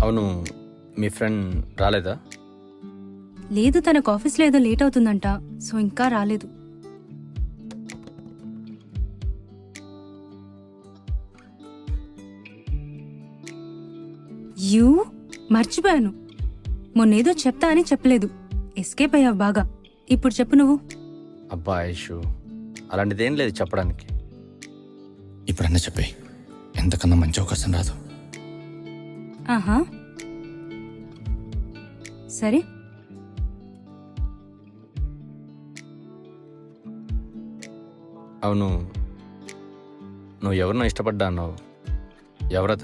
అవును, మీ ఫ్రెండ్ రాలేదా? లేదు, తనకు ఆఫీస్లో ఏదో లేట్ అవుతుందంట, సో ఇంకా రాలేదు. యూ మర్చిపోయాను, మొన్నేదో చెప్తా అని చెప్పలేదు. ఎస్కేప్ అయ్యావు బాగా. ఇప్పుడు చెప్పు నువ్వు. అబ్బా ఐషు, అలాంటిదేం లేదు చెప్పడానికి. ఇప్పుడన్నా చెప్పే, ఎంతకన్నా మంచి అవకాశం రాదు. ఆహా, సరే. అవును, నువ్వు ఎవరినో ఇష్టపడ్డా అన్నావు. ఎవరతను?